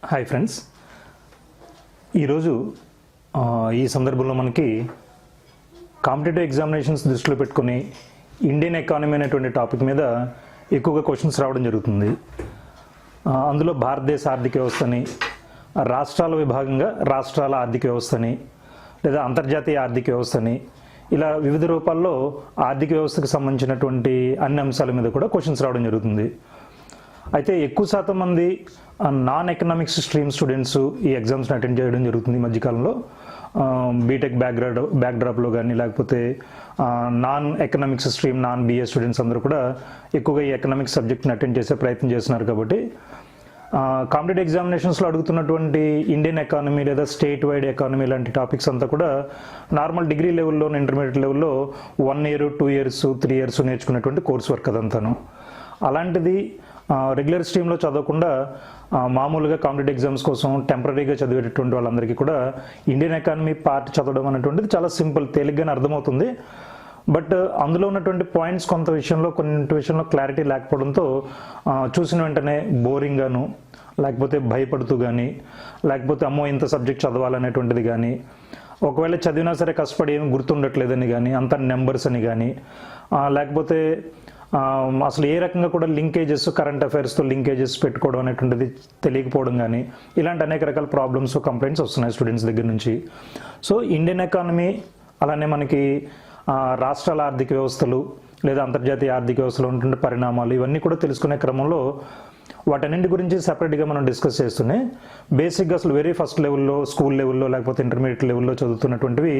Hi friends, ఈరోజు ఈ సందర్భంలో మనకి కాంపిటేటివ్ ఎగ్జామినేషన్స్ దృష్టిలో పెట్టుకుని ఇండియన్ ఎకానమీ అనేటువంటి టాపిక్ మీద ఎక్కువగా క్వశ్చన్స్ రావడం జరుగుతుంది. అందులో భారతదేశ ఆర్థిక వ్యవస్థని, రాష్ట్రాల విభాగంగా రాష్ట్రాల ఆర్థిక వ్యవస్థని, లేదా అంతర్జాతీయ ఆర్థిక వ్యవస్థని, ఇలా వివిధ రూపాల్లో ఆర్థిక వ్యవస్థకు సంబంధించినటువంటి అన్ని అంశాల మీద కూడా క్వశ్చన్స్ రావడం జరుగుతుంది. అయితే ఎక్కువ శాతం మంది నాన్ ఎకనామిక్స్ స్ట్రీమ్ స్టూడెంట్స్ ఈ ఎగ్జామ్స్ని అటెండ్ చేయడం జరుగుతుంది. ఈ మధ్యకాలంలో బీటెక్ బ్యాక్డ్రాప్లో కానీ, లేకపోతే non economics stream non BA students అందరూ కూడా ఎక్కువగా ఈ ఎకనామిక్స్ సబ్జెక్ట్ని అటెండ్ చేసే ప్రయత్నం చేస్తున్నారు. కాబట్టి కాంపిటేటివ్ ఎగ్జామినేషన్స్లో అడుగుతున్నటువంటి ఇండియన్ ఎకానమీ లేదా స్టేట్ వైడ్ ఎకానమీ లాంటి టాపిక్స్ అంతా కూడా నార్మల్ డిగ్రీ లెవెల్లో, ఇంటర్మీడియట్ లెవెల్లో 1 year 2 years 3 years నేర్చుకునేటువంటి course work అదంతాను. అలాంటిది రెగ్యులర్ స్ట్రీమ్లో చదవకుండా మామూలుగా కాంపిటేటివ్ ఎగ్జామ్స్ కోసం టెంపరీగా చదివేటటువంటి వాళ్ళందరికీ కూడా ఇండియన్ ఎకానమీ పార్ట్ చదవడం అనేటువంటిది చాలా సింపుల్, తేలిగ్గానే అర్థమవుతుంది. బట్ అందులో ఉన్నటువంటి పాయింట్స్ కొన్ని విషయంలో క్లారిటీ లేకపోవడంతో చూసిన వెంటనే బోరింగ్గాను, లేకపోతే భయపడుతూ కానీ, లేకపోతే అమ్మో ఇంత సబ్జెక్ట్ చదవాలనేటువంటిది కానీ, ఒకవేళ చదివినా సరే కష్టపడి ఏమి గుర్తుండట్లేదని కానీ, అంత నెంబర్స్ అని కానీ, లేకపోతే అసలు ఏ రకంగా కూడా లింకేజెస్, కరెంట్ అఫైర్స్తో లింకేజెస్ పెట్టుకోవడం అనేటువంటిది తెలియకపోవడం కానీ, ఇలాంటి అనేక రకాల ప్రాబ్లమ్స్, కంప్లైంట్స్ వస్తున్నాయి స్టూడెంట్స్ దగ్గర నుంచి. సో ఇండియన్ ఎకానమీ, అలానే మనకి రాష్ట్రాల ఆర్థిక వ్యవస్థలు లేదా అంతర్జాతీయ ఆర్థిక వ్యవస్థలో ఉన్నటువంటి పరిణామాలు, ఇవన్నీ కూడా తెలుసుకునే క్రమంలో వాటన్నింటి గురించి సెపరేట్గా మనం డిస్కస్ చేస్తూనే బేసిక్గా అసలు వెరీ ఫస్ట్ లెవెల్లో, స్కూల్ లెవెల్లో లేకపోతే ఇంటర్మీడియట్ లెవెల్లో చదువుతున్నటువంటివి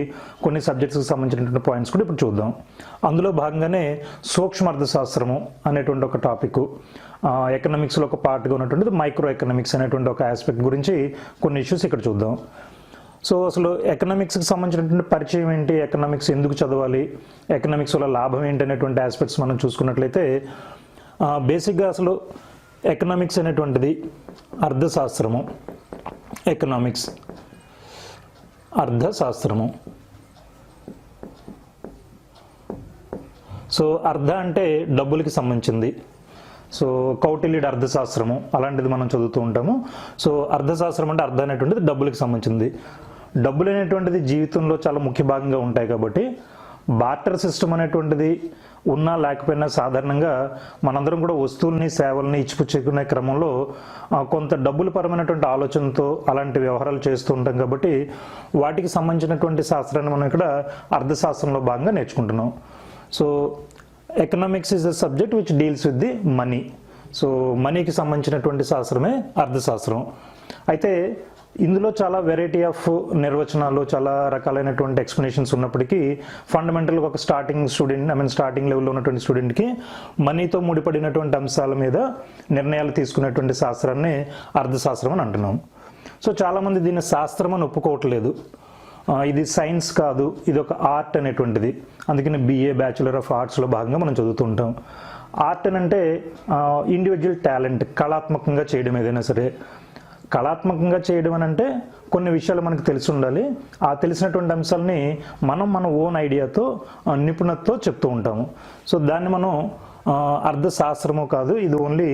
కొన్ని సబ్జెక్ట్స్కి సంబంధించినటువంటి పాయింట్స్ కూడా ఇప్పుడు చూద్దాం. అందులో భాగంగానే సూక్ష్మ అర్థశాస్త్రము అనేటువంటి ఒక టాపిక్, ఎకనామిక్స్లో ఒక పార్ట్గా ఉన్నటువంటిది మైక్రో ఎకనామిక్స్ అనేటువంటి ఒక ఆస్పెక్ట్ గురించి కొన్ని ఇష్యూస్ ఇక్కడ చూద్దాం. సో అసలు ఎకనామిక్స్కి సంబంధించినటువంటి పరిచయం ఏంటి, ఎకనామిక్స్ ఎందుకు చదవాలి, ఎకనామిక్స్ వల్ల లాభం ఏంటి అనేటువంటి ఆస్పెక్ట్స్ మనం చూసుకున్నట్లయితే బేసిక్గా అసలు ఎకనామిక్స్ అనేటువంటిది అర్థశాస్త్రము. ఎకనామిక్స్ అర్థశాస్త్రము. సో అర్థ అంటే డబ్బులకి సంబంధించింది. సో కౌటిల్యుడి అర్థశాస్త్రము అలాంటిది మనం చదువుతూ ఉంటాము. సో అర్థశాస్త్రం అంటే అర్థం అనేటువంటిది డబ్బులకి సంబంధించింది. డబ్బులు అనేటువంటిది జీవితంలో చాలా ముఖ్య భాగంగా ఉంటాయి. కాబట్టి బార్టర్ సిస్టమ్ అనేటువంటిది ఉన్నా లేకపోయినా సాధారణంగా మనందరం కూడా వస్తువుల్ని, సేవల్ని ఇచ్చిపుచ్చుకునే క్రమంలో కొంత డబ్బుల పరమైనటువంటి ఆలోచనతో అలాంటి వ్యవహారాలు చేస్తూ ఉంటాం. కాబట్టి వాటికి సంబంధించినటువంటి శాస్త్రాన్ని మనం ఇక్కడ అర్థశాస్త్రంలో భాగంగా నేర్చుకుంటున్నాం. So economics is the subject which deals with the money. So మనీకి సంబంధించినటువంటి శాస్త్రమే అర్థశాస్త్రం. అయితే ఇందులో చాలా వెరైటీ ఆఫ్ నిర్వచనాలు, చాలా రకాలైనటువంటి ఎక్స్ప్లెనేషన్స్ ఉన్నప్పటికీ ఫండమెంటల్గా ఒక స్టార్టింగ్ లెవెల్లో ఉన్నటువంటి స్టూడెంట్కి మనీతో ముడిపడినటువంటి అంశాల మీద నిర్ణయాలు తీసుకునేటువంటి శాస్త్రాన్ని అర్థశాస్త్రం అని అంటున్నాం. సో చాలామంది దీన్ని శాస్త్రం అని ఒప్పుకోవట్లేదు. ఇది సైన్స్ కాదు, ఇది ఒక ఆర్ట్ అనేటువంటిది. అందుకని BA బ్యాచులర్ ఆఫ్ ఆర్ట్స్లో భాగంగా మనం చదువుతుంటాం. ఆర్ట్ అని అంటే ఇండివిజువల్ టాలెంట్, కళాత్మకంగా చేయడం. ఏదైనా సరే కళాత్మకంగా చేయడం అని అంటే కొన్ని విషయాలు మనకు తెలిసి ఉండాలి. ఆ తెలిసినటువంటి అంశాలని మన ఓన్ ఐడియాతో, నిపుణతతో చెప్తూ ఉంటాము. సో దాన్ని మనం అర్థశాస్త్రము కాదు, ఇది ఓన్లీ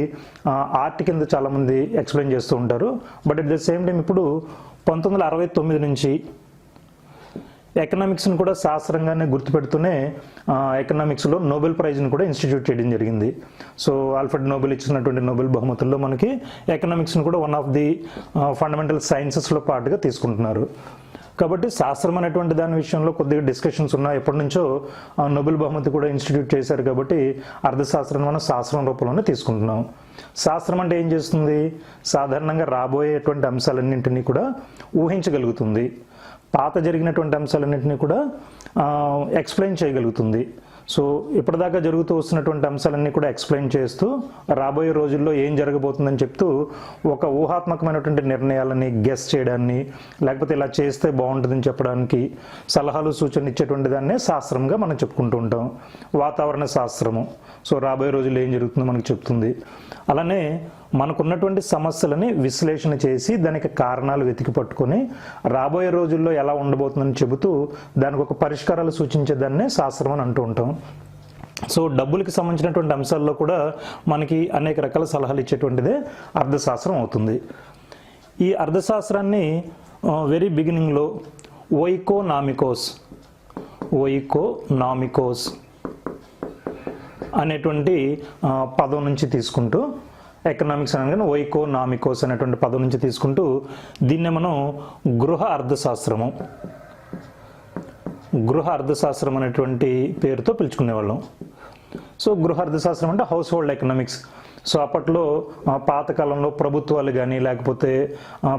ఆర్ట్ కింద చాలామంది ఎక్స్ప్లెయిన్ చేస్తూ ఉంటారు. But at the same time ఇప్పుడు 1969 నుంచి ఎకనామిక్స్ని కూడా శాస్త్రంగానే గుర్తుపెడుతూనే ఎకనామిక్స్లో నోబెల్ ప్రైజ్ని కూడా ఇన్స్టిట్యూట్ చేయడం జరిగింది. సో ఆల్ఫ్రెడ్ నోబెల్ ఇచ్చినటువంటి నోబెల్ బహుమతుల్లో మనకి ఎకనామిక్స్ని కూడా వన్ ఆఫ్ ది ఫండమెంటల్ సైన్సెస్లో పార్ట్గా తీసుకుంటున్నారు. కాబట్టి శాస్త్రం అనేటువంటి దాని విషయంలో కొద్దిగా డిస్కషన్స్ ఉన్నాయి. ఎప్పటి నుంచో నోబెల్ బహుమతి కూడా ఇన్స్టిట్యూట్ చేశారు. కాబట్టి అర్థశాస్త్రాన్ని మనం శాస్త్రం రూపంలోనే తీసుకుంటున్నాం. శాస్త్రం అంటే ఏం చేస్తుంది? సాధారణంగా రాబోయేటువంటి అంశాలన్నింటినీ కూడా ఊహించగలుగుతుంది. పాత జరిగినటువంటి అంశాలన్నింటినీ కూడా ఎక్స్ప్లెయిన్ చేయగలుగుతుంది. సో ఇప్పటిదాకా జరుగుతూ వస్తున్నటువంటి అంశాలన్నీ కూడా ఎక్స్ప్లెయిన్ చేస్తూ రాబోయే రోజుల్లో ఏం జరగబోతుందని చెప్తూ ఒక ఊహాత్మకమైనటువంటి నిర్ణయాలని గెస్ చేయడాన్ని, లేకపోతే ఇలా చేస్తే బాగుంటుందని చెప్పడానికి సలహాలు, సూచనలు ఇచ్చేటువంటి దాన్నే శాస్త్రంగా మనం చెప్పుకుంటూ ఉంటాం. వాతావరణ శాస్త్రము, సో రాబోయే రోజుల్లో ఏం జరుగుతుందో మనకు చెప్తుంది. అలానే మనకున్నటువంటి సమస్యలని విశ్లేషణ చేసి దానికి కారణాలు వెతికి పట్టుకొని రాబోయే రోజుల్లో ఎలా ఉండబోతుందని చెబుతూ దానికి ఒక పరిష్కారాలు సూచించేదాన్నే శాస్త్రం అని అంటూ ఉంటాం. సో డబ్బులకి సంబంధించినటువంటి అంశాల్లో కూడా మనకి అనేక రకాల సలహాలు ఇచ్చేటువంటిదే అర్థశాస్త్రం అవుతుంది. ఈ అర్థశాస్త్రాన్ని వెరీ బిగినింగ్లో ఓయికోనామికోస్ అనేటువంటి పదం నుంచి తీసుకుంటూ, ఎకనామిక్స్ అనగానే ఓయికోనామికోస్ అనేటువంటి పదం నుంచి తీసుకుంటూ దీన్నే మనం గృహ అర్థశాస్త్రం అనేటువంటి పేరుతో పిలుచుకునేవాళ్ళం. సో గృహ అర్థశాస్త్రం అంటే హౌస్ హోల్డ్ ఎకనామిక్స్. సో అప్పట్లో పాతకాలంలో ప్రభుత్వాలు కానీ లేకపోతే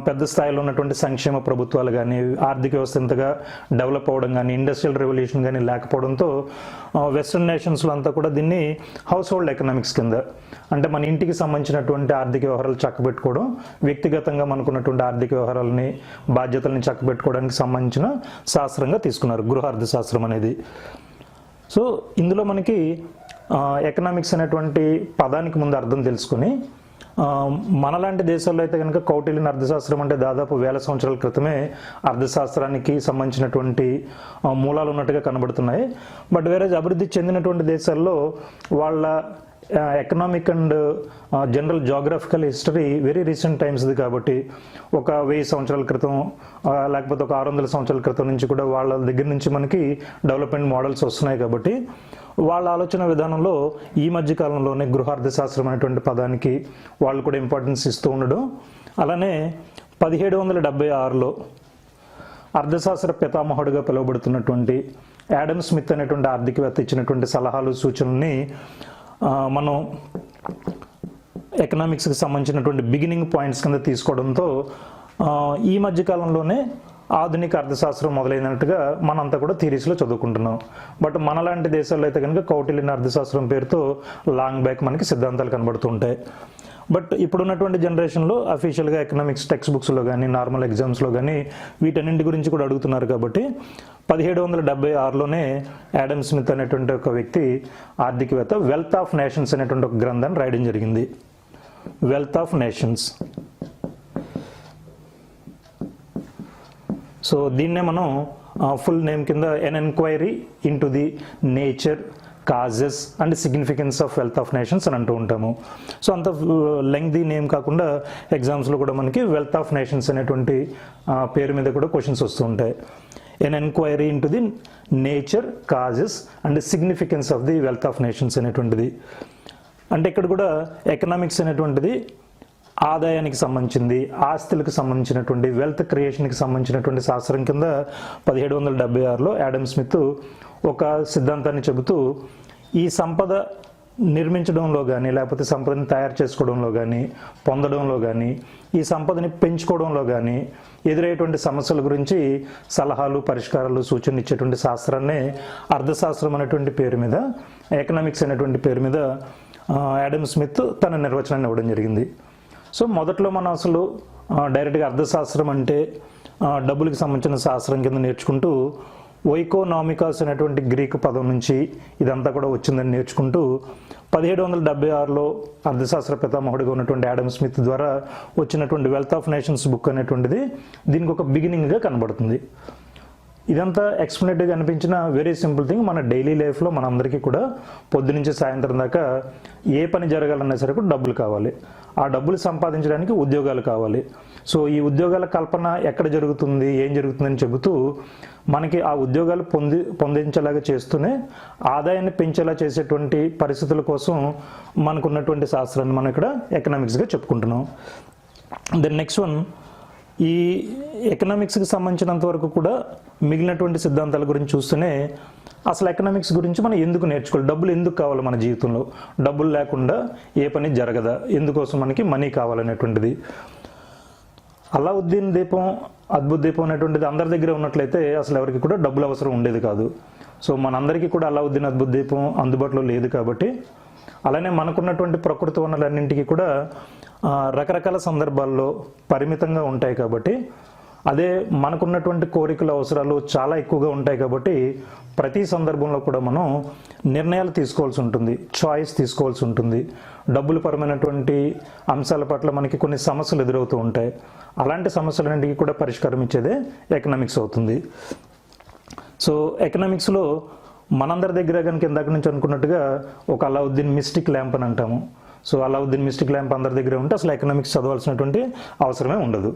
పెద్ద స్థాయిలో ఉన్నటువంటి సంక్షేమ ప్రభుత్వాలు కానీ ఆర్థిక వ్యవస్థ ఇంతగా డెవలప్ అవ్వడం కానీ ఇండస్ట్రియల్ రెవల్యూషన్ కానీ లేకపోవడంతో వెస్ట్రన్ నేషన్స్లో అంతా కూడా దీన్ని హౌస్ హోల్డ్ ఎకనామిక్స్ కింద, అంటే మన ఇంటికి సంబంధించినటువంటి ఆర్థిక వ్యవహారాలు చక్కబెట్టుకోవడం, వ్యక్తిగతంగా మనకున్నటువంటి ఆర్థిక వ్యవహారాలని బాధ్యతల్ని చక్కబెట్టుకోవడానికి సంబంధించిన శాస్త్రంగా తీసుకున్నారు గృహ అర్థశాస్త్రం అనేది. సో ఇందులో మనకి ఎకనామిక్స్ అనేటువంటి పదానికి ముందు అర్థం తెలుసుకుని, మనలాంటి దేశాల్లో అయితే కనుక కౌటిల్యుని అర్థశాస్త్రం అంటే దాదాపు 1000 సంవత్సరాల క్రితమే అర్థశాస్త్రానికి సంబంధించినటువంటి మూలాలు ఉన్నట్టుగా కనబడుతున్నాయి. బట్ వేరే అభివృద్ధి చెందినటువంటి దేశాల్లో వాళ్ళ economic and general geographical history very recent టైమ్స్ది కాబట్టి ఒక 1000 సంవత్సరాల క్రితం లేకపోతే ఒక 600 సంవత్సరాల క్రితం నుంచి కూడా వాళ్ళ దగ్గర నుంచి మనకి డెవలప్మెంట్ మోడల్స్ వస్తున్నాయి. కాబట్టి వాళ్ళ ఆలోచన విధానంలో ఈ మధ్య కాలంలోనే గృహార్థశాస్త్రం అనేటువంటి పదానికి వాళ్ళు కూడా ఇంపార్టెన్స్ ఇస్తూ ఉండడం, అలానే 1776లో అర్థశాస్త్ర పితామహుడుగా పిలువబడుతున్నటువంటి యాడమ్ స్మిత్ అనేటువంటి ఆర్థికవేత్త ఇచ్చినటువంటి సలహాలు సూచనల్ని మనం ఎకనామిక్స్కి సంబంధించినటువంటి బిగినింగ్ పాయింట్స్ కింద తీసుకోవడంతో ఈ మధ్యకాలంలోనే ఆధునిక అర్థశాస్త్రం మొదలైనట్టుగా మనంతా కూడా థియరీస్లో చదువుకుంటున్నాం. బట్ మనలాంటి దేశాల్లో అయితే కనుక కౌటిల్యుని అర్థశాస్త్రం పేరుతో లాంగ్ బ్యాక్ మనకి సిద్ధాంతాలు కనబడుతుంటాయి. బట్ ఇప్పుడున్నటువంటి జనరేషన్లో అఫీషియల్గా ఎకనామిక్స్ టెక్స్ట్ బుక్స్లో కానీ నార్మల్ ఎగ్జామ్స్లో కానీ వీటన్నింటి గురించి కూడా అడుగుతున్నారు. కాబట్టి 1776లోనే యాడమ్ స్మిత్ అనేటువంటి ఒక వ్యక్తి ఆర్థికవేత్త వెల్త్ ఆఫ్ నేషన్స్ అనేటువంటి ఒక గ్రంథాన్ని రాయడం జరిగింది. Wealth of nations. సో దీన్నే మనం ఫుల్ నేమ్ కింద an enquiry into the nature, causes and significance of wealth of nations అని అంటూ ఉంటాము. సో అంత లెంగ్తీ నేమ్ కాకుండా ఎగ్జామ్స్లో కూడా మనకి వెల్త్ ఆఫ్ నేషన్స్ అనేటువంటి పేరు మీద కూడా క్వశ్చన్స్ వస్తూ ఉంటాయి. An enquiry into the nature, causes and significance of the wealth of nations అనేటువంటిది. అంటే ఇక్కడ కూడా ఎకనామిక్స్ అనేటువంటిది ఆదాయానికి సంబంధించింది, ఆస్తులకు సంబంధించినటువంటి వెల్త్ క్రియేషన్కి సంబంధించినటువంటి శాస్త్రం కింద 1776లో యాడమ్ స్మిత్ ఒక సిద్ధాంతాన్ని చెబుతూ ఈ సంపద నిర్మించడంలో కానీ లేకపోతే సంపదని తయారు చేసుకోవడంలో కానీ పొందడంలో కానీ ఈ సంపదని పెంచుకోవడంలో కానీ ఎదురయ్యేటువంటి సమస్యల గురించి సలహాలు, పరిష్కారాలు, సూచనలు ఇచ్చేటువంటి శాస్త్రాన్నే అర్థశాస్త్రం అనేటువంటి పేరు మీద, ఎకనామిక్స్ అనేటువంటి పేరు మీద యాడమ్ స్మిత్ తన నిర్వచనాన్ని ఇవ్వడం జరిగింది. సో మొదట్లో మనం అసలు డైరెక్ట్గా అర్థశాస్త్రం అంటే డబ్బులకి సంబంధించిన శాస్త్రం కింద నేర్చుకుంటూ ఓయికోనామికాస్ అనేటువంటి గ్రీకు పదం నుంచి ఇదంతా కూడా వచ్చిందని నేర్చుకుంటూ 1776లో అర్థశాస్త్ర పితామహుడిగా ఉన్నటువంటి యాడమ్ స్మిత్ ద్వారా వచ్చినటువంటి వెల్త్ ఆఫ్ నేషన్స్ బుక్ అనేటువంటిది దీనికి ఒక బిగినింగ్గా కనబడుతుంది. ఇదంతా ఎక్స్ప్లెనేటివ్గా అనిపించిన వెరీ సింపుల్ థింగ్. మన డైలీ లైఫ్లో మనందరికీ కూడా పొద్దునుంచి సాయంత్రం దాకా ఏ పని జరగాలన్నా సరే కూడా డబ్బులు కావాలి. ఆ డబ్బులు సంపాదించడానికి ఉద్యోగాలు కావాలి. సో ఈ ఉద్యోగాల కల్పన ఎక్కడ జరుగుతుంది, ఏం జరుగుతుందని చెబుతూ మనకి ఆ ఉద్యోగాలు పొందించేలాగా చేస్తూనే ఆదాయాన్ని పెంచేలా చేసేటువంటి పరిస్థితుల కోసం మనకున్నటువంటి శాస్త్రాన్ని మనం ఇక్కడ ఎకనామిక్స్గా చెప్పుకుంటున్నాం. దెన్ నెక్స్ట్ వన్, ఈ ఎకనామిక్స్కి సంబంధించినంత వరకు కూడా మిగిలినటువంటి సిద్ధాంతాల గురించి చూస్తూనే అసలు ఎకనామిక్స్ గురించి మనం ఎందుకు నేర్చుకోవాలి, డబ్బులు ఎందుకు కావాలి మన జీవితంలో, డబ్బులు లేకుండా ఏ పని జరగదా, ఎందుకోసం మనకి మనీ కావాలనేటువంటిది. అలావుద్దీన్ దీపం, అద్భుత దీపం అనేటువంటిది అందరి దగ్గర ఉన్నట్లయితే అసలు ఎవరికి కూడా డబ్బులు అవసరం ఉండేది కాదు. సో మనందరికీ కూడా అలావుద్దీన్ అద్భుత దీపం అందుబాటులో లేదు కాబట్టి, అలానే మనకున్నటువంటి ప్రకృతి వనరులన్నింటికి కూడా రకరకాల సందర్భాల్లో పరిమితంగా ఉంటాయి కాబట్టి, అదే మనకున్నటువంటి కోరికల అవసరాలు చాలా ఎక్కువగా ఉంటాయి కాబట్టి ప్రతి సందర్భంలో కూడా మనం నిర్ణయాలు తీసుకోవాల్సి ఉంటుంది, చాయిస్ తీసుకోవాల్సి ఉంటుంది. డబ్బులు పరమైనటువంటి అంశాల పట్ల మనకి కొన్ని సమస్యలు ఎదురవుతూ ఉంటాయి. అలాంటి సమస్యలన్నింటికి కూడా పరిష్కారం ఇచ్చేదే ఎకనామిక్స్ అవుతుంది. సో ఎకనామిక్స్లో మనందరి దగ్గర కనుక ఇందాక నుంచి అనుకున్నట్టుగా ఒక అలావుద్దీన్ మిస్టిక్ ల్యాంప్ అని అంటాము. సో అలావుద్దీన్ మిస్టిక్ ల్యాంప్ అందరి దగ్గర ఉంటే అసలు ఎకనామిక్స్ చదవాల్సినటువంటి అవసరమే ఉండదు.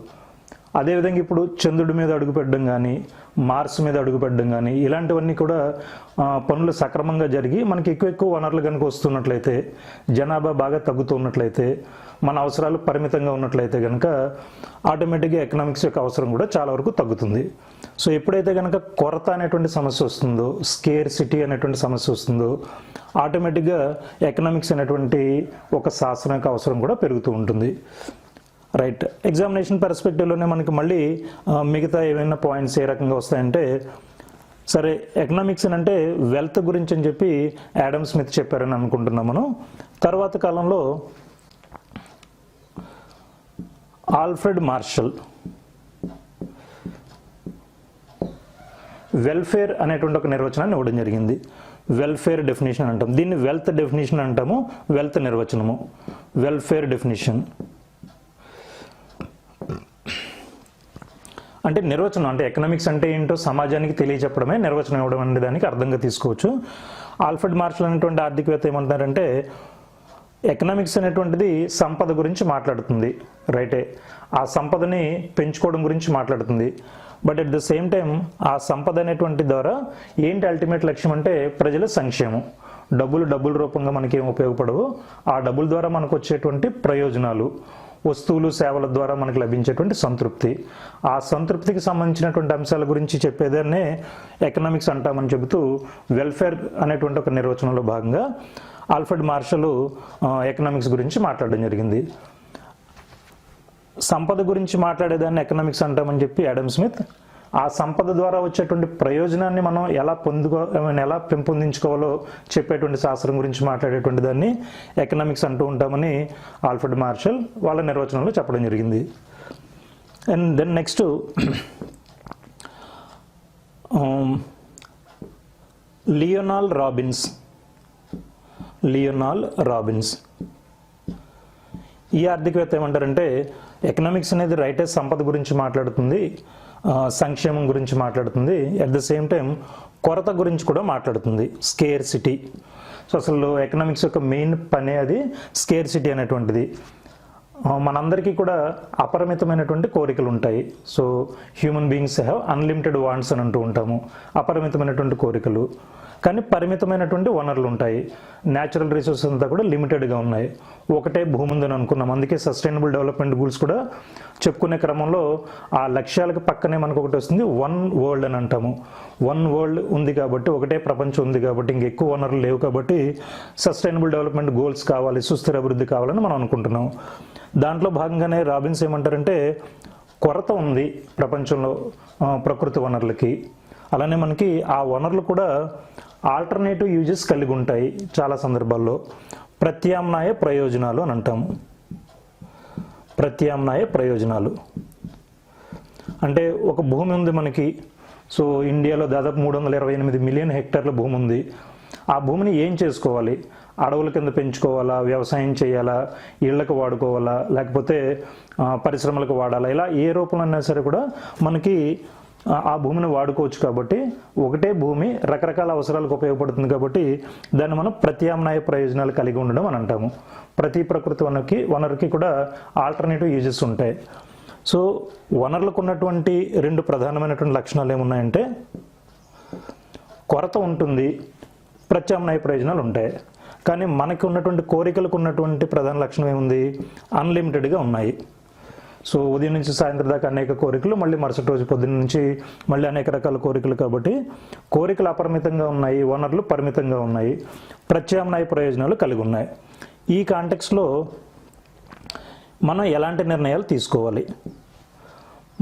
అదేవిధంగా ఇప్పుడు చంద్రుడి మీద అడుగుపెట్టడం కానీ, మార్స్ మీద అడుగుపెట్టడం కానీ ఇలాంటివన్నీ కూడా పనులు సక్రమంగా జరిగి మనకి ఎక్కువ వనరులు కనుక వస్తున్నట్లయితే, జనాభా బాగా తగ్గుతున్నట్లయితే, మన అవసరాలు పరిమితంగా ఉన్నట్లయితే కనుక ఆటోమేటిక్గా ఎకనామిక్స్ యొక్క అవసరం కూడా చాలా వరకు తగ్గుతుంది. సో ఎప్పుడైతే కనుక కొరత అనేటువంటి సమస్య వస్తుందో, స్కేర్ సిటీ అనేటువంటి సమస్య వస్తుందో, ఆటోమేటిక్గా ఎకనామిక్స్ అనేటువంటి ఒక శాస్త్రం యొక్క అవసరం కూడా పెరుగుతూ ఉంటుంది. రైట్, ఎగ్జామినేషన్ పర్స్పెక్టివ్లోనే మనకి మళ్ళీ మిగతా ఏమైనా పాయింట్స్ ఏ రకంగా వస్తాయంటే, సరే ఎకనామిక్స్ అంటే వెల్త్ గురించి అని చెప్పి యాడమ్ స్మిత్ చెప్పారని అనుకుంటున్నాం మనం. తర్వాత కాలంలో ఆల్ఫ్రెడ్ మార్షల్ వెల్ఫేర్ అనేటువంటి ఒక నిర్వచనాన్ని ఇవ్వడం జరిగింది. వెల్ఫేర్ డెఫినేషన్ అంటాం దీన్ని, వెల్త్ డెఫినేషన్ అంటాము, వెల్త్ నిర్వచనము, వెల్ఫేర్ డెఫినేషన్ అంటే నిర్వచనం. అంటే ఎకనామిక్స్ అంటే ఏంటో సమాజానికి తెలియచెప్పడమే నిర్వచనం ఇవ్వడం అనే దానికి అర్థంగా తీసుకోవచ్చు. ఆల్ఫ్రెడ్ మార్షల్ అనేటువంటి ఆర్థికవేత్త ఏమంటారంటే, ఎకనామిక్స్ అనేటువంటిది సంపద గురించి మాట్లాడుతుంది, రైటే, ఆ సంపదని పెంచుకోవడం గురించి మాట్లాడుతుంది. But at the same time ఆ సంపద అనేటువంటి ద్వారా ఏంటి అల్టిమేట్ లక్ష్యం అంటే ప్రజల సంక్షేమం. డబ్బులు రూపంగా మనకి ఏం ఉపయోగపడవు, ఆ డబ్బుల ద్వారా మనకు వచ్చేటువంటి ప్రయోజనాలు, వస్తువులు సేవల ద్వారా మనకు లభించేటువంటి సంతృప్తి, ఆ సంతృప్తికి సంబంధించినటువంటి అంశాల గురించి చెప్పేదాన్నే ఎకనామిక్స్ అంటామని చెబుతూ వెల్ఫేర్ అనేటువంటి ఒక నిర్వచనంలో భాగంగా ఆల్ఫ్రెడ్ మార్షల్ ఎకనామిక్స్ గురించి మాట్లాడడం జరిగింది. సంపద గురించి మాట్లాడేదాన్ని ఎకనామిక్స్ అంటామని చెప్పి యాడమ్ స్మిత్, ఆ సంపద ద్వారా వచ్చేటువంటి ప్రయోజనాన్ని మనం ఎలా పెంపొందించుకోవాలో చెప్పేటువంటి శాస్త్రం గురించి మాట్లాడేటువంటి దాన్ని ఎకనామిక్స్ అంటూ ఉంటామని ఆల్ఫ్రెడ్ మార్షల్ వాళ్ళ నిర్వచనంలో చెప్పడం జరిగింది. And then next Lionel Robbins ఈ ఆర్థికవేత్త ఏమంటారంటే, ఎకనామిక్స్ అనేది రైటే సంపద గురించి మాట్లాడుతుంది, సంక్షేమం గురించి మాట్లాడుతుంది, అట్ ద సేమ్ టైం కొరత గురించి కూడా మాట్లాడుతుంది, స్కేర్ సిటీ. సో అసలు ఎకనామిక్స్ యొక్క మెయిన్ పనే అది స్కేర్ సిటీ అనేటువంటిది. మనందరికీ కూడా అపరిమితమైనటువంటి కోరికలు ఉంటాయి. So human beings have unlimited wants అని అంటూ ఉంటాము, అపరిమితమైనటువంటి కోరికలు. కానీ పరిమితమైనటువంటి వనరులు ఉంటాయి, న్యాచురల్ రిసోర్సెస్ అంతా కూడా లిమిటెడ్గా ఉన్నాయి. ఒకటే భూమి ఉందని అనుకున్నాం, అందుకే సస్టైనబుల్ డెవలప్మెంట్ గోల్స్ కూడా చెప్పుకునే క్రమంలో ఆ లక్ష్యాలకు పక్కనే మనకు ఒకటి వస్తుంది, వన్ వరల్డ్ అని అంటాము. వన్ వరల్డ్ ఉంది కాబట్టి, ఒకటే ప్రపంచం ఉంది కాబట్టి, ఇంకెక్కువ వనరులు లేవు కాబట్టి సస్టైనబుల్ డెవలప్మెంట్ గోల్స్ కావాలి, సుస్థిర అభివృద్ధి కావాలని మనం అనుకుంటున్నాం. దాంట్లో భాగంగానే రాబిన్స్ ఏమంటారంటే, కొరత ఉంది ప్రపంచంలో ప్రకృతి వనరులకి, అలానే మనకి ఆ వనరులు కూడా ఆల్టర్నేటివ్ యూజెస్ కలిగి ఉంటాయి చాలా సందర్భాల్లో, ప్రత్యామ్నాయ ప్రయోజనాలు అని అంటాము. ప్రత్యామ్నాయ ప్రయోజనాలు అంటే ఒక భూమి ఉంది మనకి. సో ఇండియాలో దాదాపు 328 మిలియన్ హెక్టార్ల భూమి ఉంది. ఆ భూమిని ఏం చేసుకోవాలి? అడవుల కింద పెంచుకోవాలా, వ్యవసాయం చేయాలా, ఇళ్లకు వాడుకోవాలా, లేకపోతే పరిశ్రమలకు వాడాలా, ఇలా ఏ రూపంలో అయినా సరే కూడా మనకి ఆ భూమిని వాడుకోవచ్చు. కాబట్టి ఒకటే భూమి రకరకాల అవసరాలకు ఉపయోగపడుతుంది కాబట్టి దాన్ని మనం ప్రత్యామ్నాయ ప్రయోజనాలు కలిగి ఉండడం అని అంటాము. ప్రతి ప్రకృతి వనరుకి కూడా ఆల్టర్నేటివ్ యూజెస్ ఉంటాయి. సో వనరులకు ఉన్నటువంటి రెండు ప్రధానమైనటువంటి లక్షణాలు ఏమున్నాయంటే, కొరత ఉంటుంది, ప్రత్యామ్నాయ ప్రయోజనాలు ఉంటాయి. కానీ మనకు ఉన్నటువంటి కోరికలకు ఉన్నటువంటి ప్రధాన లక్షణం ఏముంది? అన్లిమిటెడ్గా ఉన్నాయి. సో ఉదయం నుంచి సాయంత్రం దాకా అనేక కోరికలు, మళ్ళీ మరుసటి రోజు పొద్దున్న నుంచి మళ్ళీ అనేక రకాల కోరికలు. కాబట్టి కోరికలు అపరిమితంగా ఉన్నాయి, వనరులు పరిమితంగా ఉన్నాయి, ప్రత్యామ్నాయ ప్రయోజనాలు కలిగి ఉన్నాయి. ఈ కాంటెక్స్లో మనం ఎలాంటి నిర్ణయాలు తీసుకోవాలి?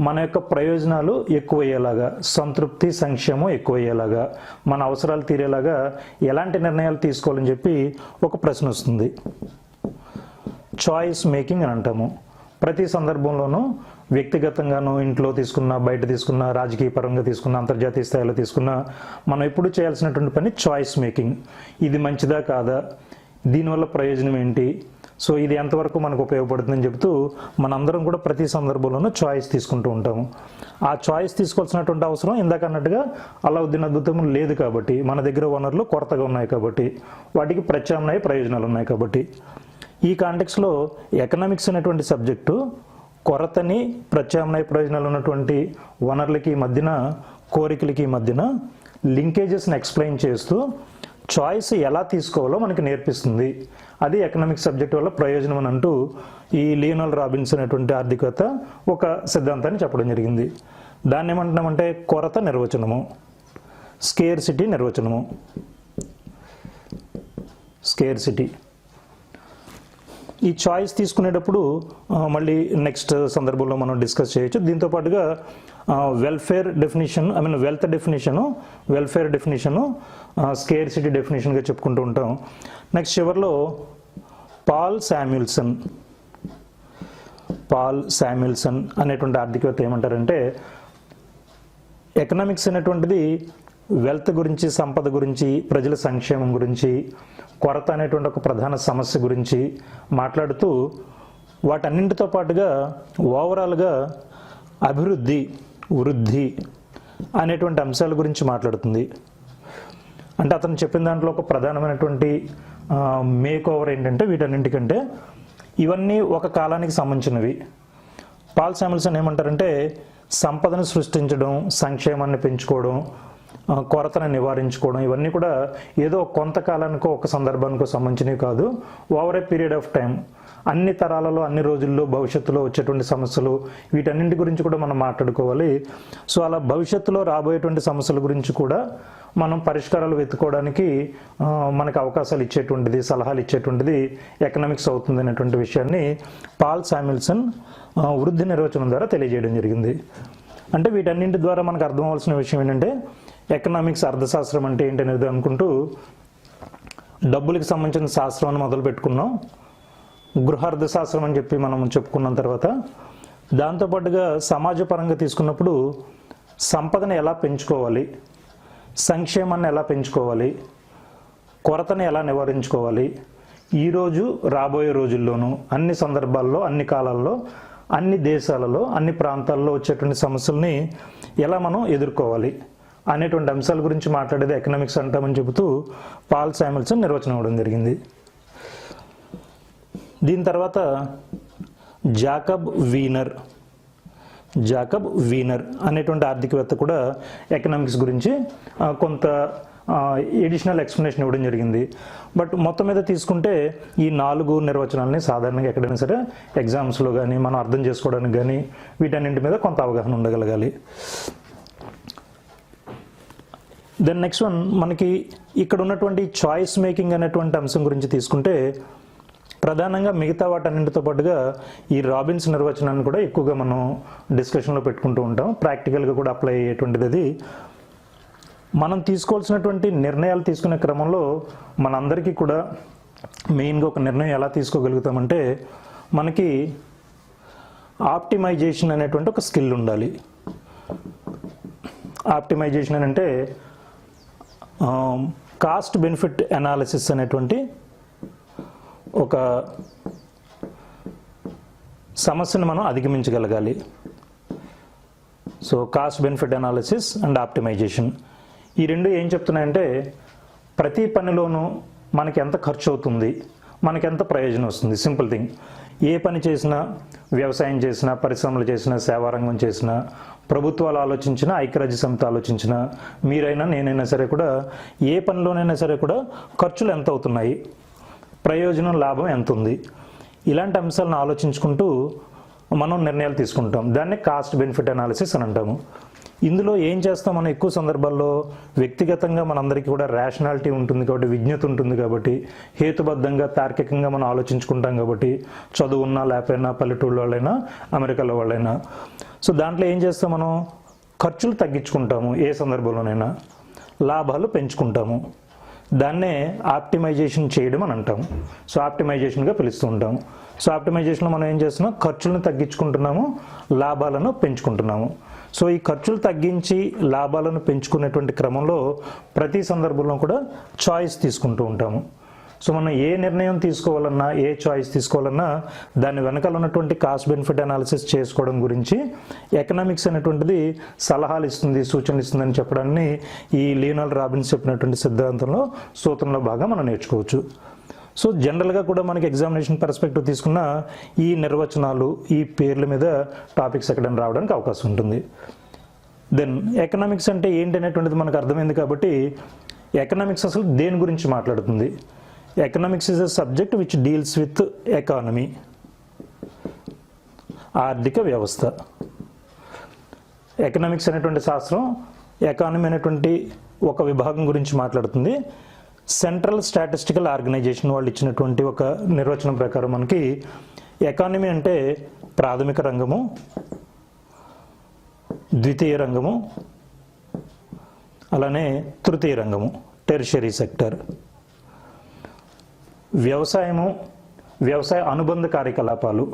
మన యొక్క ప్రయోజనాలు ఎక్కువయ్యేలాగా, సంతృప్తి సంక్షేమం ఎక్కువయ్యేలాగా, మన అవసరాలు తీరేలాగా ఎలాంటి నిర్ణయాలు తీసుకోవాలని చెప్పి ఒక ప్రశ్న వస్తుంది. చాయిస్ మేకింగ్ అని అంటాము. ప్రతి సందర్భంలోనూ వ్యక్తిగతంగానూ, ఇంట్లో తీసుకున్నా, బయట తీసుకున్నా, రాజకీయ పరంగా తీసుకున్నా, అంతర్జాతీయ స్థాయిలో తీసుకున్నా, మనం ఎప్పుడు చేయాల్సినటువంటి పని చాయిస్ మేకింగ్. ఇది మంచిదా కాదా, దీనివల్ల ప్రయోజనం ఏంటి, సో ఇది ఎంతవరకు మనకు ఉపయోగపడుతుందని చెబుతూ మనందరం కూడా ప్రతి సందర్భంలోనూ చాయిస్ తీసుకుంటూ ఉంటాము. ఆ చాయిస్ తీసుకోవాల్సినటువంటి అవసరం ఇందాక అన్నట్టుగా అలావుద్దీన్ అద్భుతం లేదు కాబట్టి, మన దగ్గర వనరులు కొరతగా ఉన్నాయి కాబట్టి, వాటికి ప్రత్యామ్నాయ ప్రయోజనాలు ఉన్నాయి కాబట్టి. ఈ కాంటెక్స్లో ఎకనామిక్స్ అనేటువంటి సబ్జెక్టు కొరతని ప్రత్యామ్నాయ ప్రయోజనాలు ఉన్నటువంటి వనరులకి మధ్యన, కోరికలకి మధ్యన లింకేజెస్ని ఎక్స్ప్లెయిన్ చేస్తూ చాయిస్ ఎలా తీసుకోవాలో మనకి నేర్పిస్తుంది. అది ఎకనామిక్స్ సబ్జెక్ట్ వల్ల ప్రయోజనం అని అంటూ ఈ లియోనాల్ రాబిన్స్ అనేటువంటి ఆర్థికవేత్త ఒక సిద్ధాంతాన్ని చెప్పడం జరిగింది. దాన్ని ఏమంటున్నామంటే కొరత నిర్వచనము, స్కేర్సిటీ నిర్వచనము. స్కేర్సిటీ ఈ చాయిస్ తీసుకునేటప్పుడు మళ్ళీ నెక్స్ట్ సందర్భంలో మనం డిస్కస్ చేయొచ్చు. దీంతో పాటుగా welfare definition, wealth definition, welfare definition, scarcity డెఫినేషన్గా చెప్పుకుంటూ ఉంటాం. నెక్స్ట్ చివరిలో పాల్ శామ్యుల్సన్ అనేటువంటి ఆర్థికవేత్త ఏమంటారంటే ఎకనామిక్స్ అనేటువంటిది వెల్త్ గురించి, సంపద గురించి, ప్రజల సంక్షేమం గురించి, కొరత అనేటువంటి ఒక ప్రధాన సమస్య గురించి మాట్లాడుతూ వాటన్నింటితో పాటుగా ఓవరాల్గా అభివృద్ధి, వృద్ధి అనేటువంటి అంశాల గురించి మాట్లాడుతుంది. అంటే అతను చెప్పిన దాంట్లో ఒక ప్రధానమైనటువంటి మేక్ ఓవర్ ఏంటంటే వీటన్నింటికంటే ఇవన్నీ ఒక కాలానికి సంబంధించినవి. పాల్ శామ్యుల్సన్ ఏమంటారంటే సంపదను సృష్టించడం, సంక్షేమాన్ని పెంచుకోవడం, కొరతను నివారించుకోవడం ఇవన్నీ కూడా ఏదో కొంతకాలానికో ఒక సందర్భానికో సంబంధించినవి కాదు. Over a period of time, అన్ని తరాలలో, అన్ని రోజుల్లో, భవిష్యత్తులో వచ్చేటువంటి సమస్యలు వీటన్నింటి గురించి కూడా మనం మాట్లాడుకోవాలి. సో అలా భవిష్యత్తులో రాబోయేటువంటి సమస్యల గురించి కూడా మనం పరిష్కారాలు వెతుక్కోవడానికి మనకు అవకాశాలు ఇచ్చేటువంటిది, సలహాలు ఇచ్చేటువంటిది ఎకనామిక్స్ అవుతుంది అనేటువంటి విషయాన్ని పాల్ శామ్యుల్సన్ వృద్ధి నిర్వచనం ద్వారా తెలియజేయడం జరిగింది. అంటే వీటన్నింటి ద్వారా మనకు అర్థం అవ్వాల్సిన విషయం ఏంటంటే ఎకనామిక్స్ అర్థశాస్త్రం అంటే ఏంటనేది అనుకుంటూ డబ్బులకి సంబంధించిన శాస్త్రం అని మొదలు పెట్టుకున్నాం. గృహార్థశాస్త్రం అని చెప్పి మనం చెప్పుకున్న తర్వాత దాంతోపాటుగా సమాజపరంగా తీసుకున్నప్పుడు సంపదను ఎలా పెంచుకోవాలి, సంక్షేమాన్ని ఎలా పెంచుకోవాలి, కొరతను ఎలా నివారించుకోవాలి, ఈరోజు రాబోయే రోజుల్లోనూ అన్ని సందర్భాల్లో, అన్ని కాలాల్లో, అన్ని దేశాలలో, అన్ని ప్రాంతాల్లో వచ్చేటువంటి సమస్యల్ని ఎలా మనం ఎదుర్కోవాలి అనేటువంటి అంశాల గురించి మాట్లాడేది ఎకనామిక్స్ అంటామని చెబుతూ పాల్ శామ్యుల్సన్ నిర్వచనం ఇవ్వడం జరిగింది. దీని తర్వాత జాకబ్ వీనర్ అనేటువంటి ఆర్థికవేత్త కూడా ఎకనామిక్స్ గురించి కొంత ఎడిషనల్ ఎక్స్ప్లెనేషన్ ఇవ్వడం జరిగింది. బట్ మొత్తం మీద తీసుకుంటే ఈ 4 నిర్వచనాలని సాధారణంగా ఎక్కడైనా సరే ఎగ్జామ్స్లో కానీ మనం అర్థం చేసుకోవడానికి కానీ వీటన్నింటి మీద కొంత అవగాహన ఉండగలగాలి. దెన్ నెక్స్ట్ వన్ మనకి ఇక్కడ ఉన్నటువంటి చాయిస్ మేకింగ్ అనేటువంటి అంశం గురించి తీసుకుంటే ప్రధానంగా మిగతా వాటన్నింటితో పాటుగా ఈ రాబిన్స్ నిర్వచనాన్ని కూడా ఎక్కువగా మనం డిస్కషన్లో పెట్టుకుంటూ ఉంటాం. ప్రాక్టికల్గా కూడా అప్లై అయ్యేటువంటిది. అది మనం తీసుకోవాల్సినటువంటి నిర్ణయాలు తీసుకునే క్రమంలో మనందరికీ కూడా మెయిన్గా ఒక నిర్ణయం ఎలా తీసుకోగలుగుతామంటే మనకి ఆప్టిమైజేషన్ అనేటువంటి ఒక స్కిల్ ఉండాలి. ఆప్టిమైజేషన్ అంటే కాస్ట్ బెనిఫిట్ అనాలిసిస్ అనేటువంటి ఒక సమస్యను మనం అధిగమించగలగాలి. So cost benefit analysis and optimisation ఈ రెండు ఏం చెప్తున్నాయంటే ప్రతి పనిలోనూ మనకి ఎంత ఖర్చు అవుతుంది, మనకి ఎంత ప్రయోజనం వస్తుంది. Simple thing. ఏ పని చేసినా, వ్యవసాయం చేసినా, పరిశ్రమలు చేసినా, సేవారంగం చేసినా, ప్రభుత్వాలు ఆలోచించినా, ఐక్యరాజ్య సమితి ఆలోచించినా, మీరైనా నేనైనా సరే కూడా ఏ పనిలోనైనా సరే కూడా ఖర్చులు ఎంత అవుతున్నాయి, ప్రయోజనం లాభం ఎంత ఉంది, ఇలాంటి అంశాలను ఆలోచించుకుంటూ మనం నిర్ణయాలు తీసుకుంటాం. దాన్ని కాస్ట్ బెనిఫిట్ అనాలిసిస్ అని అంటాము. ఇందులో ఏం చేస్తాం మనం ఎక్కువ సందర్భాల్లో వ్యక్తిగతంగా మనందరికీ కూడా రేషనాలిటీ ఉంటుంది కాబట్టి, విజ్ఞత ఉంటుంది కాబట్టి, హేతుబద్ధంగా తార్కికంగా మనం ఆలోచించుకుంటాం కాబట్టి, చదువు ఉన్నా లేకపోయినా, పల్లెటూళ్ళ వాళ్ళైనా, అమెరికాలో వాళ్ళైనా. సో దాంట్లో ఏం చేస్తాం మనం ఖర్చులు తగ్గించుకుంటాము, ఏ సందర్భంలోనైనా లాభాలు పెంచుకుంటాము. దాన్నే ఆప్టిమైజేషన్ చేయడం అని అంటాము. సో ఆప్టిమైజేషన్గా పిలుస్తూ ఉంటాము. సో ఆప్టిమైజేషన్లో మనం ఏం చేస్తున్నాం, ఖర్చులను తగ్గించుకుంటున్నాము, లాభాలను పెంచుకుంటున్నాము. సో ఈ ఖర్చులు తగ్గించి లాభాలను పెంచుకునేటువంటి క్రమంలో ప్రతి సందర్భంలో కూడా చాయిస్ తీసుకుంటూ ఉంటాము. సో మనం ఏ నిర్ణయం తీసుకోవాలన్నా, ఏ చాయిస్ తీసుకోవాలన్నా దాని వెనకాల ఉన్నటువంటి కాస్ట్ బెనిఫిట్ అనాలిసిస్ చేసుకోవడం గురించి ఎకనామిక్స్ అనేటువంటిది సలహాలు ఇస్తుంది, సూచనలు ఇస్తుందని చెప్పడాన్ని ఈ లియోనాల్ రాబిన్స్ చెప్పినటువంటి సిద్ధాంతంలో, సూత్రంలో బాగా మనం నేర్చుకోవచ్చు. సో జనరల్గా కూడా మనకి ఎగ్జామినేషన్ పర్స్పెక్టివ్ తీసుకున్న ఈ నిర్వచనాలు ఈ పేర్ల మీద టాపిక్స్ ఎక్కడైనా రావడానికి అవకాశం ఉంటుంది. దెన్ ఎకనామిక్స్ అంటే ఏంటి అనేటువంటిది మనకు అర్థమైంది కాబట్టి ఎకనామిక్స్ అసలు దేని గురించి మాట్లాడుతుంది? Economics is a subject which deals with economy, ఆర్థిక వ్యవస్థ. ఎకనామిక్స్ అనేటువంటి శాస్త్రం ఎకానమీ అనేటువంటి ఒక విభాగం గురించి మాట్లాడుతుంది. సెంట్రల్ స్టాటిస్టికల్ ఆర్గనైజేషన్ వాళ్ళు ఇచ్చినటువంటి ఒక నిర్వచనం ప్రకారం మనకి ఎకానమీ అంటే ప్రాథమిక రంగము, ద్వితీయ రంగము, అలానే తృతీయ రంగము, టెరిషరీ సెక్టర్. వ్యవసాయము, వ్యవసాయ అనుబంధ కార్యకలాపాలు,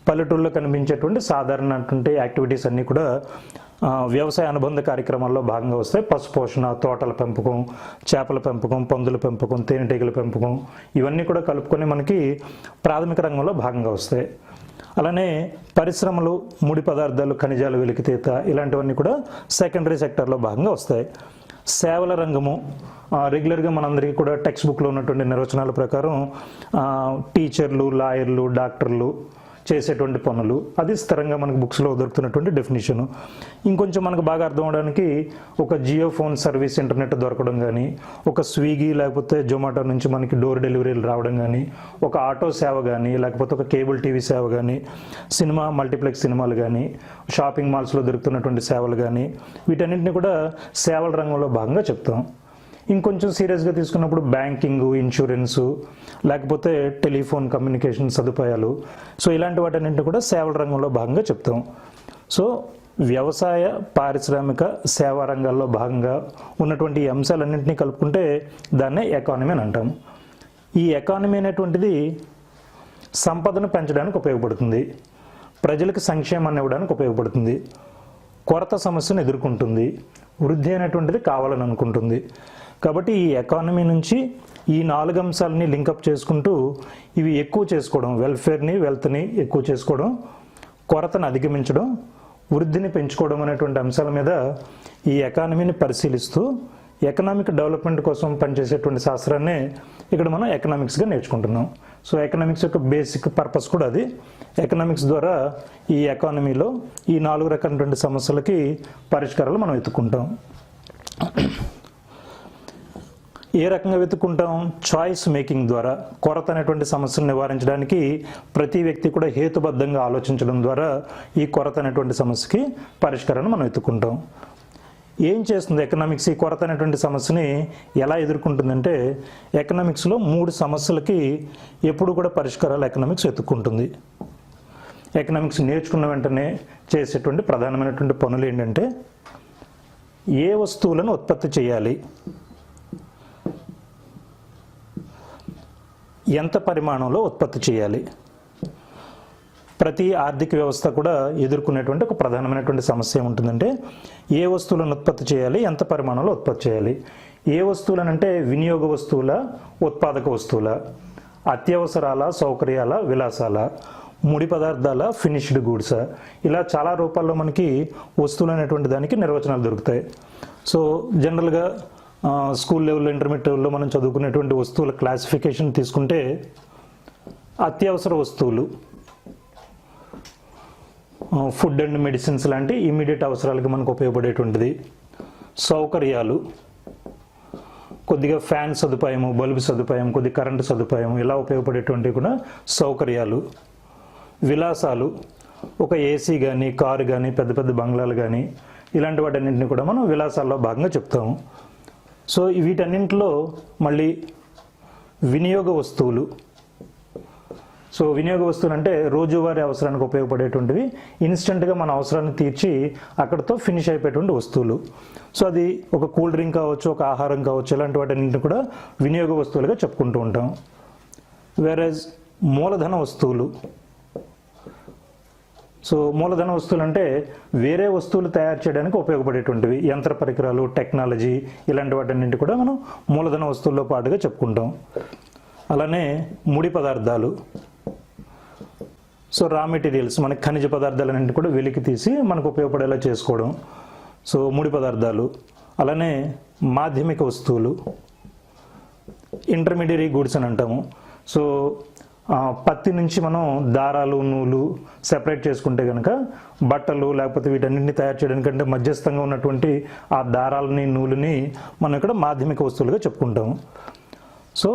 పల్లెటూళ్ళలో కనిపించేటువంటి సాధారణటువంటి యాక్టివిటీస్ అన్నీ కూడా వ్యవసాయ అనుబంధ కార్యక్రమాల్లో భాగంగా వస్తాయి. పశుపోషణ, తోటల పెంపకం, చేపల పెంపకం, పందుల పెంపకం, తేనెటీగల పెంపకం, ఇవన్నీ కూడా కలుపుకొని మనకి ప్రాథమిక రంగంలో భాగంగా వస్తాయి. అలానే పరిశ్రమలు, ముడి పదార్థాలు, ఖనిజాలు వెలికితీత, ఇలాంటివన్నీ కూడా సెకండరీ సెక్టర్లో భాగంగా వస్తాయి. సేవల రంగము, రెగ్యులర్గా మనందరికీ కూడా టెక్స్ట్ బుక్లో ఉన్నటువంటి నిర్వచనాల ప్రకారం టీచర్లు, లాయర్లు, డాక్టర్లు చేసేటువంటి పనులు, అది స్థిరంగా మనకు బుక్స్లో దొరుకుతున్నటువంటి డెఫినేషను. ఇంకొంచెం మనకు బాగా అర్థం అవడానికి ఒక జియో ఫోన్ సర్వీస్ ఇంటర్నెట్ దొరకడం కానీ, ఒక స్విగ్గీ లేకపోతే జొమాటో నుంచి మనకి డోర్ డెలివరీలు రావడం కానీ, ఒక ఆటో సేవ కానీ, లేకపోతే ఒక కేబుల్ టీవీ సేవ కానీ, సినిమా మల్టీప్లెక్స్ సినిమాలు కానీ, షాపింగ్ మాల్స్లో దొరుకుతున్నటువంటి సేవలు కానీ, వీటన్నింటినీ కూడా సేవల రంగంలో భాగంగా చెప్తాం. ఇంకొంచెం సీరియస్గా తీసుకున్నప్పుడు బ్యాంకింగు, ఇన్సూరెన్సు, లేకపోతే టెలిఫోన్ కమ్యూనికేషన్ సదుపాయాలు, సో ఇలాంటి వాటన్నింటినీ కూడా సేవల రంగంలో భాగంగా చెప్తాం. సో వ్యవసాయ, పారిశ్రామిక, సేవా రంగాల్లో భాగంగా ఉన్నటువంటి ఈ అంశాలన్నింటినీ కలుపుకుంటే దాన్నే ఎకానమీ అని అంటాం. ఈ ఎకానమీ అనేటువంటిది సంపదను పెంచడానికి ఉపయోగపడుతుంది, ప్రజలకు సంక్షేమాన్ని ఇవ్వడానికి ఉపయోగపడుతుంది, కొరత సమస్యను ఎదుర్కొంటుంది, వృద్ధి అనేటువంటిది కావాలని అనుకుంటుంది. కాబట్టి ఈ ఎకానమీ నుంచి ఈ 4 అంశాలని లింకప్ చేసుకుంటూ ఇవి ఎక్కువ చేసుకోవడం, వెల్ఫేర్ని, వెల్త్ని ఎక్కువ చేసుకోవడం, కొరతను అధిగమించడం, వృద్ధిని పెంచుకోవడం అనేటువంటి అంశాల మీద ఈ ఎకానమీని పరిశీలిస్తూ ఎకనామిక్ డెవలప్మెంట్ కోసం పనిచేసేటువంటి శాస్త్రాన్ని ఇక్కడ మనం ఎకనామిక్స్గా నేర్చుకుంటున్నాం. సో ఎకనామిక్స్ యొక్క బేసిక్ పర్పస్ కూడా అది. ఎకనామిక్స్ ద్వారా ఈ ఎకానమీలో ఈ 4 రకాలైనటువంటి సమస్యలకి పరిష్కారాలు మనం వెతుక్కుంటాం. ఏ రకంగా వెతుక్కుంటాం? చాయిస్ మేకింగ్ ద్వారా. కొరత అనేటువంటి సమస్యను నివారించడానికి ప్రతి వ్యక్తి కూడా హేతుబద్ధంగా ఆలోచించడం ద్వారా ఈ కొరత అనేటువంటి సమస్యకి పరిష్కారాన్ని మనం వెతుక్కుంటాం. ఏం చేస్తుంది ఎకనామిక్స్? ఈ కొరత అనేటువంటి సమస్యని ఎలా ఎదుర్కొంటుందంటే, ఎకనామిక్స్లో 3 సమస్యలకి ఎప్పుడు కూడా పరిష్కారాలు ఎకనామిక్స్ వెతుక్కుంటుంది. ఎకనామిక్స్ నేర్చుకున్న వెంటనే చేసేటువంటి ప్రధానమైనటువంటి పనులు ఏంటంటే, ఏ వస్తువులను ఉత్పత్తి చేయాలి, ఎంత పరిమాణంలో ఉత్పత్తి చేయాలి. ప్రతి ఆర్థిక వ్యవస్థ కూడా ఎదుర్కొనేటువంటి ఒక ప్రధానమైనటువంటి సమస్య ఏముంటుందంటే, ఏ వస్తువులను ఉత్పత్తి చేయాలి, ఎంత పరిమాణంలో ఉత్పత్తి చేయాలి. ఏ వస్తువులనంటే వినియోగ వస్తువుల, ఉత్పాదక వస్తువుల, అత్యవసరాల, సౌకర్యాల, విలాసాల, ముడి పదార్థాల, ఫినిష్డ్ గూడ్స్, ఇలా చాలా రూపాల్లో మనకి వస్తువులు అనేటువంటి దానికి నిర్వచనాలు దొరుకుతాయి. సో జనరల్గా స్కూల్ లెవెల్లో, ఇంటర్మీడియట్ లెవెల్లో మనం చదువుకునేటువంటి వస్తువుల క్లాసిఫికేషన్ తీసుకుంటే, అత్యవసర వస్తువులు, ఫుడ్ అండ్ మెడిసిన్స్ లాంటి ఇమీడియట్ అవసరాలకి మనకు ఉపయోగపడేటువంటిది. సౌకర్యాలు, కొద్దిగా ఫ్యాన్ సదుపాయము, బల్బు సదుపాయం, కొద్దిగా కరెంటు సదుపాయం, ఇలా ఉపయోగపడేటువంటివి కూడా సౌకర్యాలు. విలాసాలు, ఒక ఏసీ కానీ, కారు కానీ, పెద్ద పెద్ద బంగ్లాలు కానీ, ఇలాంటి వాటన్నింటినీ కూడా మనం విలాసాల్లో భాగంగా చెప్తాము. సో వీటన్నింటిలో మళ్ళీ వినియోగ వస్తువులు. సో వినియోగ వస్తువులు అంటే రోజువారీ అవసరానికి ఉపయోగపడేటువంటివి, ఇన్స్టెంట్గా మన అవసరాన్ని తీర్చి అక్కడితో ఫినిష్ అయిపోయేటువంటి వస్తువులు. సో అది ఒక కూల్ డ్రింక్ కావచ్చు, ఒక ఆహారం కావచ్చు, ఇలాంటి వాటన్నింటిని కూడా వినియోగ వస్తువులుగా చెప్పుకుంటూ ఉంటాం. వేరేజ్ మూలధన వస్తువులు. సో మూలధన వస్తువులు అంటే వేరే వస్తువులు తయారు చేయడానికి ఉపయోగపడేటువంటివి, యంత్ర పరికరాలు, టెక్నాలజీ, ఇలాంటి వాటన్నింటి కూడా మనం మూలధన వస్తువుల్లో పాటుగా చెప్పుకుంటాం. అలానే ముడి పదార్థాలు. సో రా మెటీరియల్స్, మనకి ఖనిజ పదార్థాలన్నింటి కూడా వెలికి తీసి మనకు ఉపయోగపడేలా చేసుకోవడం, సో ముడి పదార్థాలు. అలానే మాధ్యమిక వస్తువులు, ఇంటర్మీడియరీ గూడ్స్ అని అంటాము. సో పత్తి నుంచి మనం దారాలు నూలు సెపరేట్ చేసుకుంటే కనుక బట్టలు లేకపోతే వీటన్నింటినీ తయారు చేయడానికంటే మధ్యస్థంగా ఉన్నటువంటి ఆ దారాలని నూలుని మనం ఇక్కడ మాధ్యమిక వస్తువులుగా చెప్పుకుంటాము. సో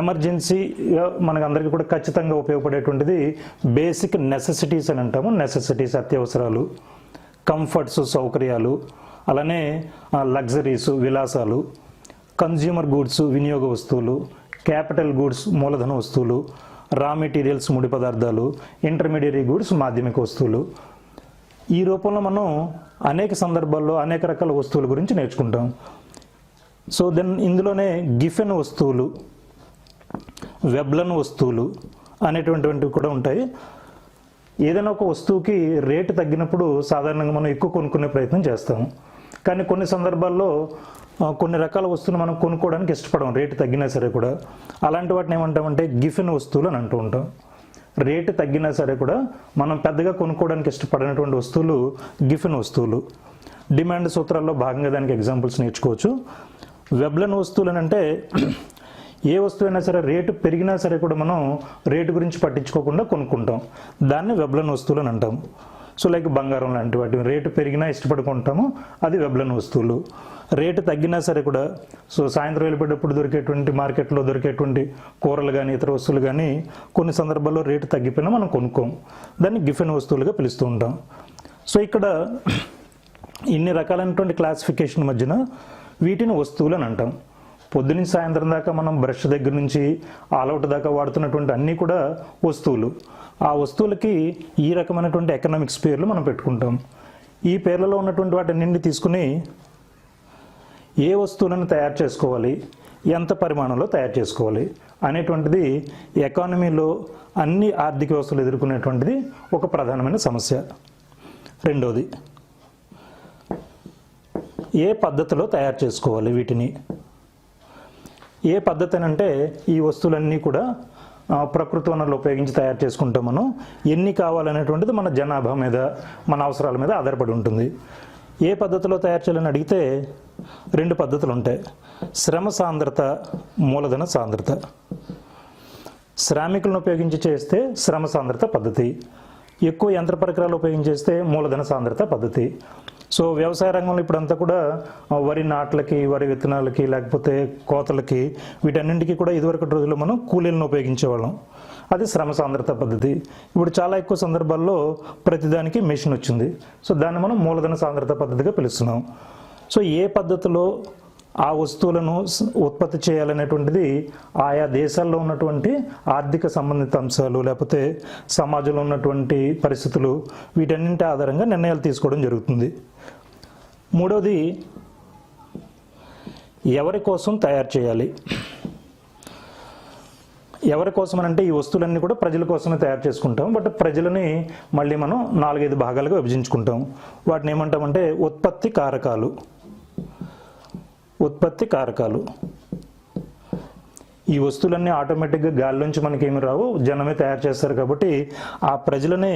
ఎమర్జెన్సీగా మనకు అందరికీ కూడా ఖచ్చితంగా ఉపయోగపడేటువంటిది బేసిక్ నెసెసిటీస్ అని అంటాము. నెసెసిటీస్ అత్యవసరాలు, కంఫర్ట్స్ సౌకర్యాలు, అలానే లగ్జరీస్ విలాసాలు, కన్జ్యూమర్ గూడ్స్ వినియోగ వస్తువులు, క్యాపిటల్ గూడ్స్ మూలధన వస్తువులు, రా మెటీరియల్స్ ముడి పదార్థాలు, ఇంటర్మీడియరీ గూడ్స్ మాధ్యమిక వస్తువులు. ఈ రూపంలో మనం అనేక సందర్భాల్లో అనేక రకాల వస్తువుల గురించి నేర్చుకుంటాం. సో దెన్ ఇందులోనే గిఫెన్ వస్తువులు, వెబ్లన్ వస్తువులు అనేటువంటివి కూడా ఉంటాయి. ఏదైనా ఒక వస్తువుకి రేటు తగ్గినప్పుడు సాధారణంగా మనం ఎక్కువ కొనుక్కునే ప్రయత్నం చేస్తాం. కానీ కొన్ని సందర్భాల్లో కొన్ని రకాల వస్తువులు మనం కొనుక్కోవడానికి ఇష్టపడం, రేటు తగ్గినా సరే కూడా. అలాంటి వాటిని ఏమంటామంటే గిఫెన్ వస్తువులు అని అంటూ ఉంటాం. రేటు తగ్గినా సరే కూడా మనం పెద్దగా కొనుక్కోవడానికి ఇష్టపడినటువంటి వస్తువులు గిఫెన్ వస్తువులు. డిమాండ్ సూత్రాల్లో భాగంగా దానికి ఎగ్జాంపుల్స్ నేర్చుకోవచ్చు. వెబ్లన్ వస్తువులు అని అంటే ఏ వస్తువైనా సరే రేటు పెరిగినా సరే కూడా మనం రేటు గురించి పట్టించుకోకుండా కొనుక్కుంటాం. దాన్ని వెబ్లన్ వస్తువులు అని అంటాం. సో లైక్ బంగారం లాంటి వాటిని రేటు పెరిగినా ఇష్టపడుకుంటాము, అది వెబ్లన్ వస్తువులు. రేటు తగ్గినా సరే కూడా, సో సాయంత్రం వెళ్ళిపోయేటప్పుడు దొరికేటువంటి మార్కెట్లో దొరికేటువంటి కూరలు కానీ ఇతర వస్తువులు కానీ కొన్ని సందర్భాల్లో రేటు తగ్గిపోయినా మనం కొనుక్కోం, దాన్ని గిఫెన్ వస్తువులుగా పిలుస్తూ ఉంటాం. సో ఇక్కడ ఇన్ని రకాలైనటువంటి క్లాసిఫికేషన్ మధ్యన వీటిని వస్తువులు అని అంటాం. పొద్దునుంచి సాయంత్రం దాకా మనం బ్రష్ దగ్గర నుంచి ఆల్అవుట్ దాకా వాడుతున్నటువంటి అన్నీ కూడా వస్తువులు. ఆ వస్తువులకి ఈ రకమైనటువంటి ఎకనామిక్స్ పేర్లు మనం పెట్టుకుంటాం. ఈ పేర్లలో ఉన్నటువంటి వాటిని తీసుకుని ఏ వస్తువులను తయారు చేసుకోవాలి, ఎంత పరిమాణంలో తయారు చేసుకోవాలి అనేటువంటిది ఎకానమీలో అన్ని ఆర్థిక వ్యవస్థలు ఎదుర్కొనేటువంటిది ఒక ప్రధానమైన సమస్య. రెండోది, ఏ పద్ధతిలో తయారు చేసుకోవాలి వీటిని. ఏ పద్ధతి అని అంటే ఈ వస్తువులన్నీ కూడా ప్రకృతి వనరులు ఉపయోగించి తయారు చేసుకుంటాం. మనం ఎన్ని కావాలనేటువంటిది మన జనాభా మీద మన అవసరాల మీద ఆధారపడి ఉంటుంది. ఏ పద్ధతిలో తయారు చేయాలని అడిగితే రెండు పద్ధతులు ఉంటాయి. శ్రమ సాంద్రత, మూలధన సాంద్రత. శ్రామికులను ఉపయోగించి చేస్తే శ్రమ సాంద్రత పద్ధతి, ఎక్కువ యంత్ర పరికరాలు ఉపయోగించేస్తే మూలధన సాంద్రత పద్ధతి. సో వ్యవసాయ రంగంలో ఇప్పుడంతా కూడా వరి నాట్లకి, వరి విత్తనాలకి, లేకపోతే కోతలకి, వీటన్నింటికి కూడా ఇదివరకటి రోజుల్లో మనం కూలీలను ఉపయోగించేవాళ్ళం, అది శ్రమ సాంద్రత పద్ధతి. ఇప్పుడు చాలా ఎక్కువ సందర్భాల్లో ప్రతిదానికి మెషిన్ వచ్చింది, సో దాన్ని మనం మూలధన సాంద్రత పద్ధతిగా పిలుస్తున్నాం. సో ఏ పద్ధతిలో ఆ వస్తువులను ఉత్పత్తి చేయాలనేటువంటిది ఆయా దేశాల్లో ఉన్నటువంటి ఆర్థిక సంబంధిత అంశాలు, లేకపోతే సమాజంలో ఉన్నటువంటి పరిస్థితులు, వీటన్నింటి ఆధారంగా నిర్ణయాలు తీసుకోవడం జరుగుతుంది. మూడవది, ఎవరి కోసం తయారు చేయాలి. ఎవరి కోసం అంటే ఈ వస్తువులన్నీ కూడా ప్రజల కోసమే తయారు చేసుకుంటాం. బట్ ప్రజలని మళ్ళీ మనం 4-5 భాగాలుగా విభజించుకుంటాం. వాటిని ఏమంటామంటే ఉత్పత్తి కారకాలు. ఉత్పత్తి కారకాలు, ఈ వస్తువులన్నీ ఆటోమేటిక్గా గాలిలోంచి మనకేమి రావు, జనమే తయారు చేస్తారు కాబట్టి ఆ ప్రజలనే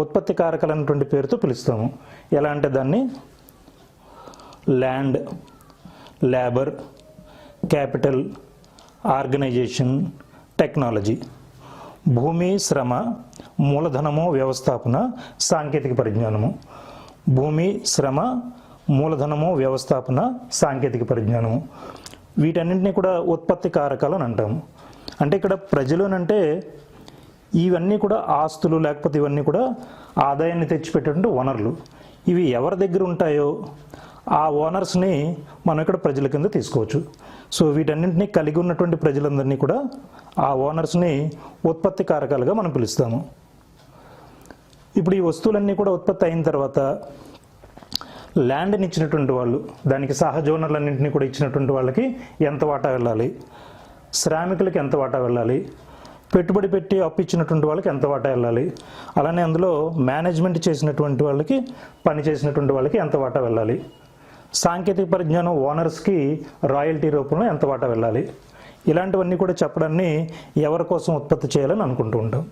ఉత్పత్తి కారకాలు అనేటువంటి పేరుతో పిలుస్తాము. ఎలా అంటే దాన్ని land, labour, capital, organisation, technology. భూమి, శ్రమ, మూలధనము, వ్యవస్థాపన, సాంకేతిక పరిజ్ఞానము. భూమి, శ్రమ, మూలధనము, వ్యవస్థాపన, సాంకేతిక పరిజ్ఞానము, వీటన్నింటినీ కూడా ఉత్పత్తి కారకాలు అని అంటాము. అంటే ఇక్కడ ప్రజలు అంటే ఇవన్నీ కూడా ఆస్తులు, లేకపోతే ఇవన్నీ కూడా ఆదాయాన్ని తెచ్చిపెట్టేటువంటి వనరులు. ఇవి ఎవరి దగ్గర ఉంటాయో ఆ ఓనర్స్ని మనం ఇక్కడ ప్రజల కింద తీసుకోవచ్చు. సో వీటన్నింటినీ కలిగి ఉన్నటువంటి ప్రజలందరినీ కూడా ఆ ఓనర్స్ని ఉత్పత్తి కారకాలుగా మనం పిలుస్తాము. ఇప్పుడు ఈ వస్తువులన్నీ కూడా ఉత్పత్తి అయిన తర్వాత ల్యాండ్ని ఇచ్చినటువంటి వాళ్ళు, దానికి సహజ వనరులన్నింటినీ కూడా ఇచ్చినటువంటి వాళ్ళకి ఎంత వాటా వెళ్ళాలి, శ్రామికులకి ఎంత వాటా వెళ్ళాలి, పెట్టుబడి పెట్టి అప్పు ఇచ్చినటువంటి వాళ్ళకి ఎంత వాటా వెళ్ళాలి, అలానే అందులో మేనేజ్మెంట్ చేసినటువంటి వాళ్ళకి, పని చేసినటువంటి వాళ్ళకి ఎంత వాటా వెళ్ళాలి, సాంకేతిక పరిజ్ఞానం ఓనర్స్కి రాయల్టీ రూపంలో ఎంత వాటా వెళ్ళాలి, ఇలాంటివన్నీ కూడా చెప్పడాన్ని ఎవరి కోసం ఉత్పత్తి చేయాలని అనుకుంటూ ఉంటాం.